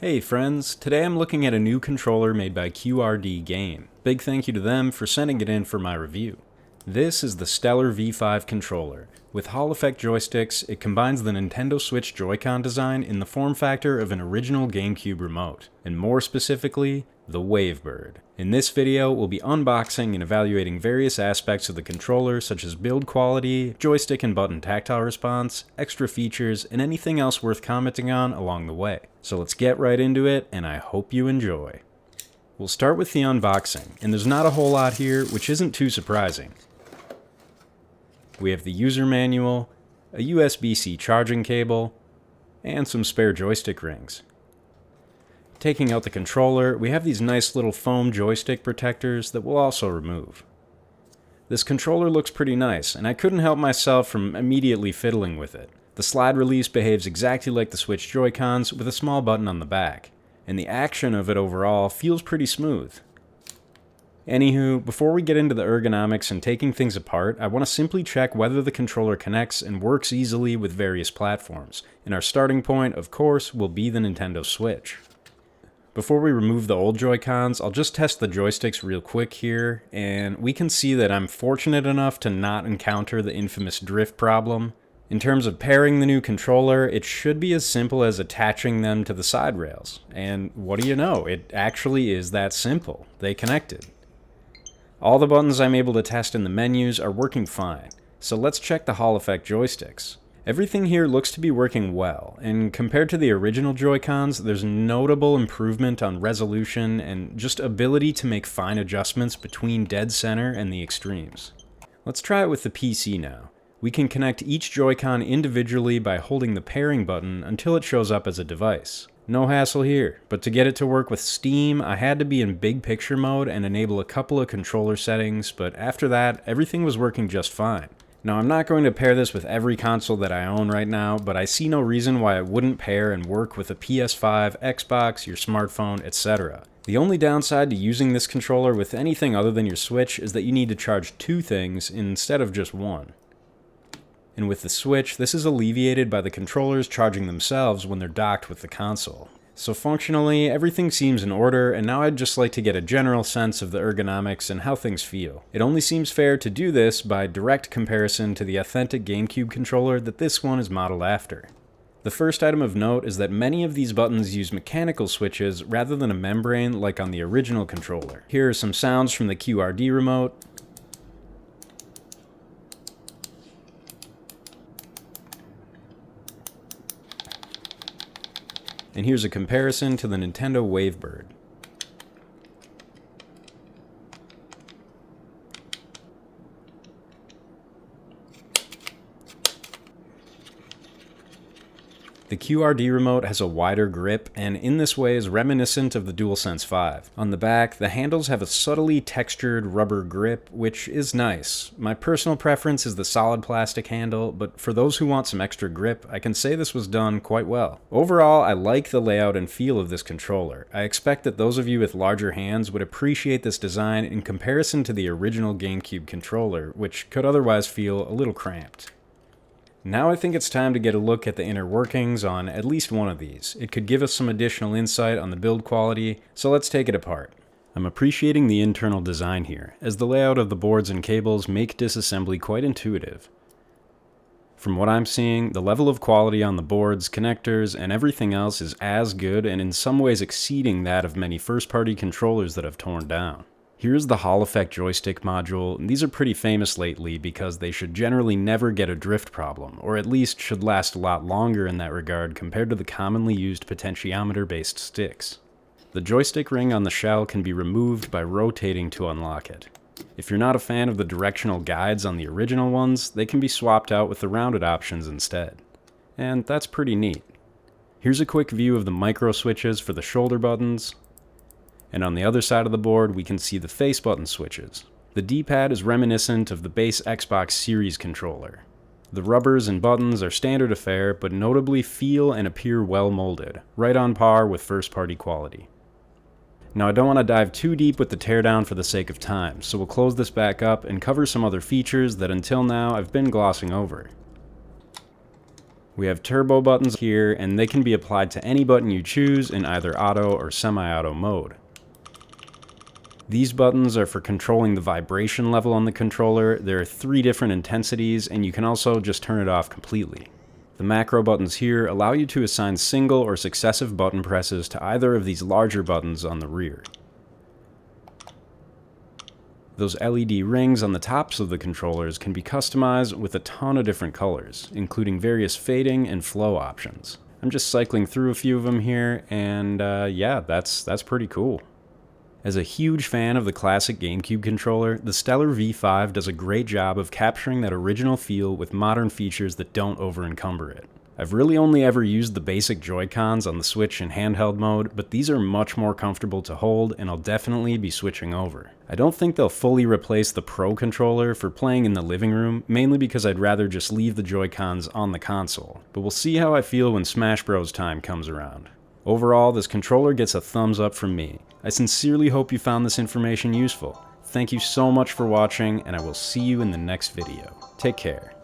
Hey friends, today I'm looking at a new controller made by QRD Game. Big thank you to them for sending it in for my review. This is the Stellar V5 controller. With Hall effect joysticks, it combines the Nintendo Switch Joy-Con design in the form factor of an original Gamecube remote, and more specifically, the Wavebird. In this video, we'll be unboxing and evaluating various aspects of the controller such as build quality, joystick and button tactile response, extra features, and anything else worth commenting on along the way. So let's get right into it, and I hope you enjoy. We'll start with the unboxing, and there's not a whole lot here, which isn't too surprising. We have the user manual, a USB-C charging cable, and some spare joystick rings. Taking out the controller, we have these nice little foam joystick protectors that we'll also remove. This controller looks pretty nice, and I couldn't help myself from immediately fiddling with it. The slide release behaves exactly like the Switch Joy-Cons with a small button on the back, and the action of it overall feels pretty smooth. Anywho, before we get into the ergonomics and taking things apart, I want to simply check whether the controller connects and works easily with various platforms, and our starting point, of course, will be the Nintendo Switch. Before we remove the old Joy-Cons, I'll just test the joysticks real quick here, and we can see that I'm fortunate enough to not encounter the infamous drift problem. In terms of pairing the new controller, it should be as simple as attaching them to the side rails, and what do you know, it actually is that simple. They connected. All the buttons I'm able to test in the menus are working fine, so let's check the Hall effect joysticks. Everything here looks to be working well, and compared to the original Joy-Cons, there's notable improvement on resolution and just ability to make fine adjustments between dead center and the extremes. Let's try it with the PC now. We can connect each Joy-Con individually by holding the pairing button until it shows up as a device. No hassle here, but to get it to work with Steam, I had to be in big picture mode and enable a couple of controller settings, but after that, everything was working just fine. Now, I'm not going to pair this with every console that I own right now, but I see no reason why it wouldn't pair and work with a PS5, Xbox, your smartphone, etc. The only downside to using this controller with anything other than your Switch is that you need to charge two things instead of just one. And with the Switch, this is alleviated by the controllers charging themselves when they're docked with the console. So functionally, everything seems in order, and now I'd just like to get a general sense of the ergonomics and how things feel. It only seems fair to do this by direct comparison to the authentic Gamecube controller that this one is modeled after. The first item of note is that many of these buttons use mechanical switches rather than a membrane like on the original controller. Here are some sounds from the QRD remote. And here's a comparison to the Nintendo Wavebird. The QRD remote has a wider grip, and in this way is reminiscent of the DualSense 5. On the back, the handles have a subtly textured rubber grip, which is nice. My personal preference is the solid plastic handle, but for those who want some extra grip, I can say this was done quite well. Overall, I like the layout and feel of this controller. I expect that those of you with larger hands would appreciate this design in comparison to the original Gamecube controller, which could otherwise feel a little cramped. Now I think it's time to get a look at the inner workings on at least one of these. It could give us some additional insight on the build quality, so let's take it apart. I'm appreciating the internal design here, as the layout of the boards and cables make disassembly quite intuitive. From what I'm seeing, the level of quality on the boards, connectors, and everything else is as good and in some ways exceeding that of many first-party controllers that have torn down. Here's the Hall effect joystick module, and these are pretty famous lately because they should generally never get a drift problem, or at least should last a lot longer in that regard compared to the commonly used potentiometer-based sticks. The joystick ring on the shell can be removed by rotating to unlock it. If you're not a fan of the directional guides on the original ones, they can be swapped out with the rounded options instead. And that's pretty neat. Here's a quick view of the micro switches for the shoulder buttons. And on the other side of the board, we can see the face button switches. The D-pad is reminiscent of the base Xbox Series controller. The rubbers and buttons are standard affair, but notably feel and appear well molded, right on par with first-party quality. Now I don't want to dive too deep with the teardown for the sake of time, so we'll close this back up and cover some other features that until now I've been glossing over. We have turbo buttons here, and they can be applied to any button you choose in either auto or semi-auto mode. These buttons are for controlling the vibration level on the controller. There are 3 different intensities, and you can also just turn it off completely. The macro buttons here allow you to assign single or successive button presses to either of these larger buttons on the rear. Those LED rings on the tops of the controllers can be customized with a ton of different colors, including various fading and flow options. I'm just cycling through a few of them here, and yeah, that's pretty cool. As a huge fan of the classic GameCube controller, the Stellar V5 does a great job of capturing that original feel with modern features that don't over-encumber it. I've really only ever used the basic Joy-Cons on the Switch in handheld mode, but these are much more comfortable to hold, and I'll definitely be switching over. I don't think they'll fully replace the Pro controller for playing in the living room, mainly because I'd rather just leave the Joy-Cons on the console, but we'll see how I feel when Smash Bros. Time comes around. Overall, this controller gets a thumbs up from me. I sincerely hope you found this information useful. Thank you so much for watching, and I will see you in the next video. Take care.